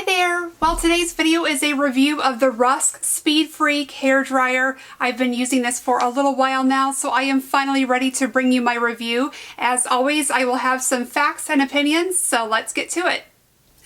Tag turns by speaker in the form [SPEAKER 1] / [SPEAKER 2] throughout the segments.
[SPEAKER 1] Hi there! Well, today's video is a review of the Rusk Speed Freak hair dryer. I've been using this for a little while now, so I am finally ready to bring you my review. As always, I will have some facts and opinions, so let's get to it.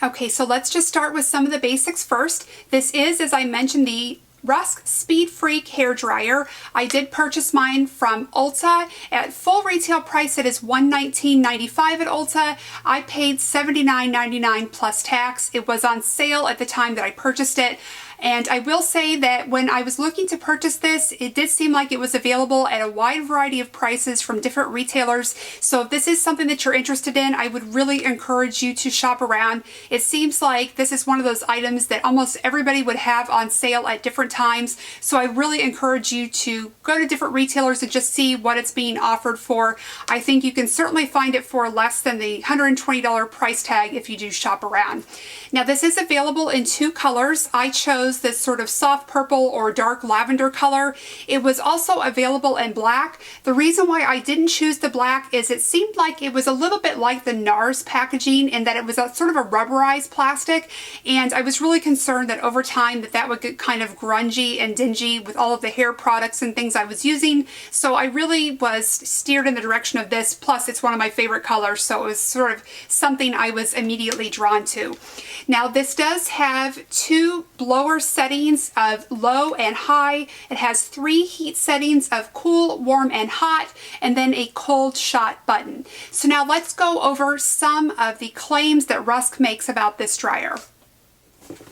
[SPEAKER 1] Okay, so let's just start with some of the basics first. This is, as I mentioned, the Rusk Speed Freak hair dryer. I did purchase mine from Ulta. At full retail price it is $119.95 at Ulta. I paid $79.99 plus tax. It was on sale at the time that I purchased it. And I will say that when I was looking to purchase this, it did seem like it was available at a wide variety of prices from different retailers. So if this is something that you're interested in, I would really encourage you to shop around. It seems like this is one of those items that almost everybody would have on sale at different times. So I really encourage you to go to different retailers and just see what it's being offered for. I think you can certainly find it for less than the $120 price tag if you do shop around. Now this is available in two colors. I chose this sort of soft purple or dark lavender color. It was also available in black. The reason why I didn't choose the black is it seemed like it was a little bit like the NARS packaging in that it was a sort of a rubberized plastic, and I was really concerned that over time that would get kind of grungy and dingy with all of the hair products and things I was using. So I really was steered in the direction of this, plus it's one of my favorite colors, so it was sort of something I was immediately drawn to. Now this does have two blower settings of low and high. It has 3 heat settings of cool, warm, and hot, and then a cold shot button. So now let's go over some of the claims that Rusk makes about this dryer.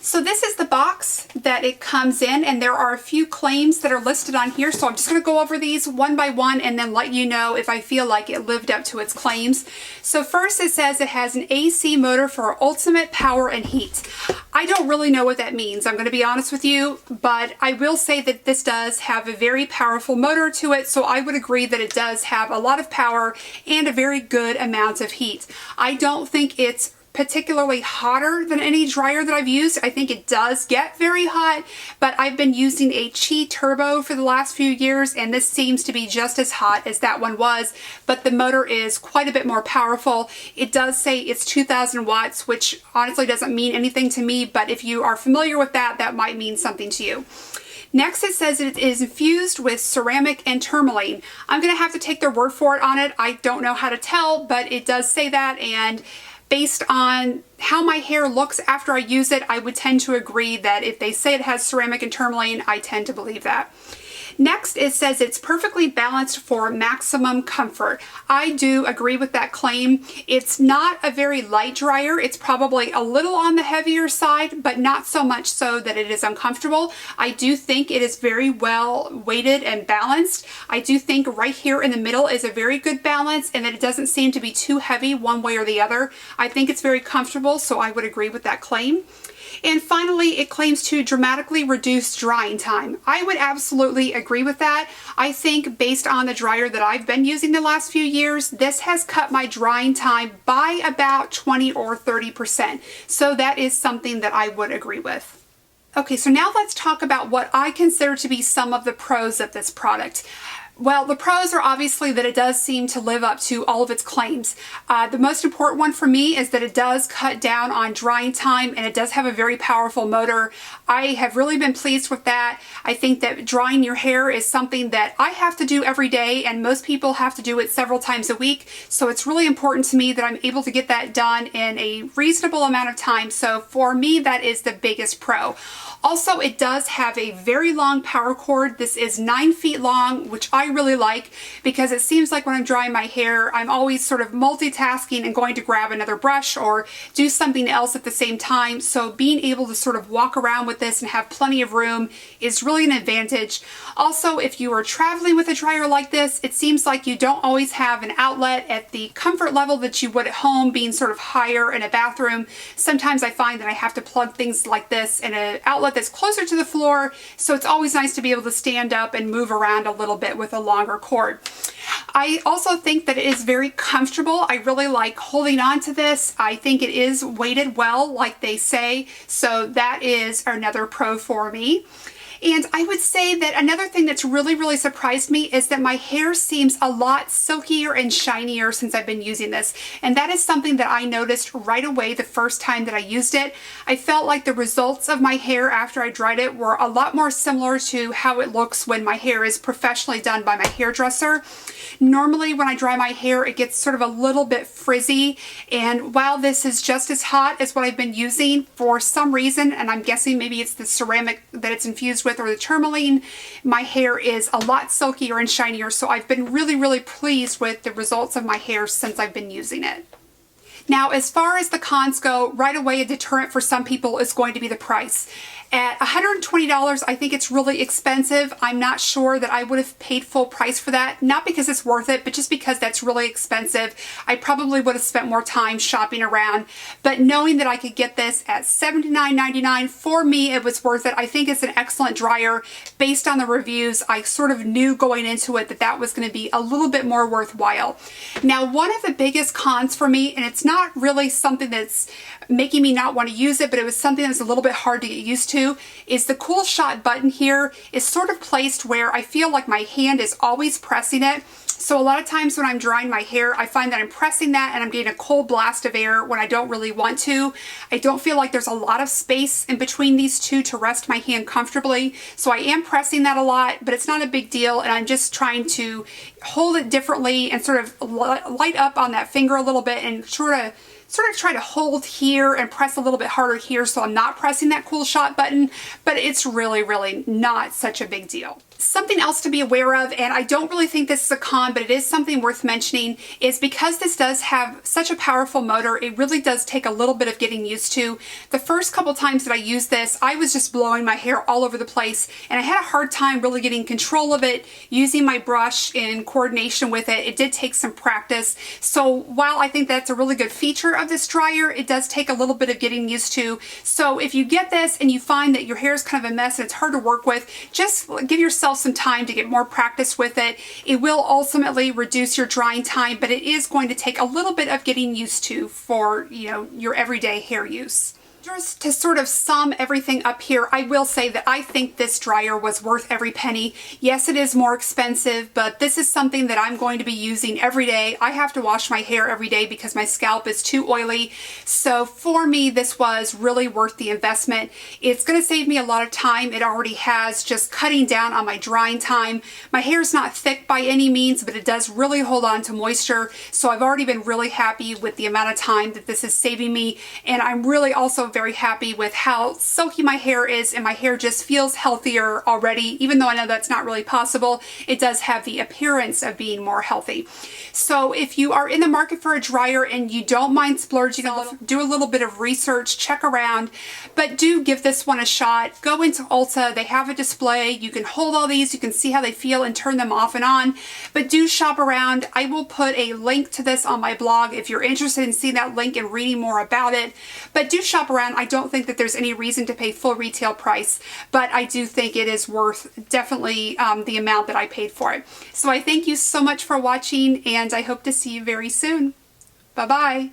[SPEAKER 1] So this is the box that it comes in, and there are a few claims that are listed on here, so I'm just going to go over these one by one and then let you know if I feel like it lived up to its claims. So first it says it has an AC motor for ultimate power and heat. I don't really know what that means, I'm going to be honest with you, but I will say that this does have a very powerful motor to it, so I would agree that it does have a lot of power and a very good amount of heat. I don't think it's particularly hotter than any dryer that I've used. I think it does get very hot, but I've been using a Qi Turbo for the last few years, and this seems to be just as hot as that one was, but the motor is quite a bit more powerful. It does say it's 2,000 watts, which honestly doesn't mean anything to me, but if you are familiar with that, that might mean something to you. Next it says it is infused with ceramic and tourmaline. I'm going to have to take their word for it on it. I don't know how to tell, but it does say that, and based on how my hair looks after I use it, I would tend to agree that if they say it has ceramic and tourmaline, I tend to believe that. Next, it says it's perfectly balanced for maximum comfort. I do agree with that claim. It's not a very light dryer. It's probably a little on the heavier side, but not so much so that it is uncomfortable. I do think it is very well weighted and balanced. I do think right here in the middle is a very good balance, and that it doesn't seem to be too heavy one way or the other. I think it's very comfortable, so I would agree with that claim. And finally, it claims to dramatically reduce drying time. I would absolutely agree with that. I think based on the dryer that I've been using the last few years, this has cut my drying time by about 20 or 30%. So that is something that I would agree with. Okay, so now let's talk about what I consider to be some of the pros of this product. Well, the pros are obviously that it does seem to live up to all of its claims. The most important one for me is that it does cut down on drying time, and it does have a very powerful motor. I have really been pleased with that. I think that drying your hair is something that I have to do every day, and most people have to do it several times a week. So it's really important to me that I'm able to get that done in a reasonable amount of time. So for me, that is the biggest pro. Also, it does have a very long power cord. This is 9 feet long, which I really like because it seems like when I'm drying my hair, I'm always sort of multitasking and going to grab another brush or do something else at the same time. So being able to sort of walk around with this and have plenty of room is really an advantage. Also, if you are traveling with a dryer like this, it seems like you don't always have an outlet at the comfort level that you would at home, being sort of higher in a bathroom. Sometimes I find that I have to plug things like this in an outlet that's closer to the floor, so it's always nice to be able to stand up and move around a little bit with a longer cord. I also think that it is very comfortable. I really like holding on to this. I think it is weighted well, like they say, so that is another pro for me. And I would say that another thing that's really surprised me is that my hair seems a lot silkier and shinier since I've been using this. And that is something that I noticed right away the first time that I used it. I felt like the results of my hair after I dried it were a lot more similar to how it looks when my hair is professionally done by my hairdresser. Normally when I dry my hair, it gets sort of a little bit frizzy, and while this is just as hot as what I've been using, for some reason, and I'm guessing maybe it's the ceramic that it's infused with or the tourmaline, my hair is a lot silkier and shinier, so I've been really pleased with the results of my hair since I've been using it. Now, as far as the cons go, right away a deterrent for some people is going to be the price. At $120, I think it's really expensive. I'm not sure that I would have paid full price for that. Not because it's worth it, but just because that's really expensive. I probably would have spent more time shopping around. But knowing that I could get this at $79.99, for me, it was worth it. I think it's an excellent dryer. Based on the reviews, I sort of knew going into it that that was going to be a little bit more worthwhile. Now, one of the biggest cons for me, and it's not really something that's making me not want to use it, but it was something that's a little bit hard to get used to, is the cool shot button here is sort of placed where I feel like my hand is always pressing it. So a lot of times when I'm drying my hair, I find that I'm pressing that and I'm getting a cold blast of air when I don't really want to. I don't feel like there's a lot of space in between these two to rest my hand comfortably. So I am pressing that a lot, but it's not a big deal, and I'm just trying to hold it differently and sort of light up on that finger a little bit and sort of try to hold here and press a little bit harder here so I'm not pressing that cool shot button, but it's really not such a big deal. Something else to be aware of, and I don't really think this is a con, but it is something worth mentioning, is because this does have such a powerful motor, it really does take a little bit of getting used to. The first couple times that I used this, I was just blowing my hair all over the place, and I had a hard time really getting control of it, using my brush in coordination with it. It did take some practice. So while I think that's a really good feature of this dryer, it does take a little bit of getting used to. So if you get this and you find that your hair is kind of a mess and it's hard to work with, just give yourself some time to get more practice with it. It will ultimately reduce your drying time, but it is going to take a little bit of getting used to for, you know, your everyday hair use. Just to sort of sum everything up here, I will say that I think this dryer was worth every penny. Yes, it is more expensive, but this is something that I'm going to be using every day. I have to wash my hair every day because my scalp is too oily. So for me, this was really worth the investment. It's going to save me a lot of time. It already has, just cutting down on my drying time. My hair is not thick by any means, but it does really hold on to moisture. So I've already been really happy with the amount of time that this is saving me. And I'm really also very happy with how silky my hair is, and my hair just feels healthier already. Even though I know that's not really possible, it does have the appearance of being more healthy. So if you are in the market for a dryer and you don't mind splurging a little, do a little bit of research, check around, but do give this one a shot. Go into Ulta, they have a display, you can hold all these, you can see how they feel and turn them off and on, but do shop around. I will put a link to this on my blog if you're interested in seeing that link and reading more about it, but do shop around. I don't think that there's any reason to pay full retail price, but I do think it is worth definitely the amount that I paid for it. So I thank you so much for watching, and I hope to see you very soon. Bye-bye.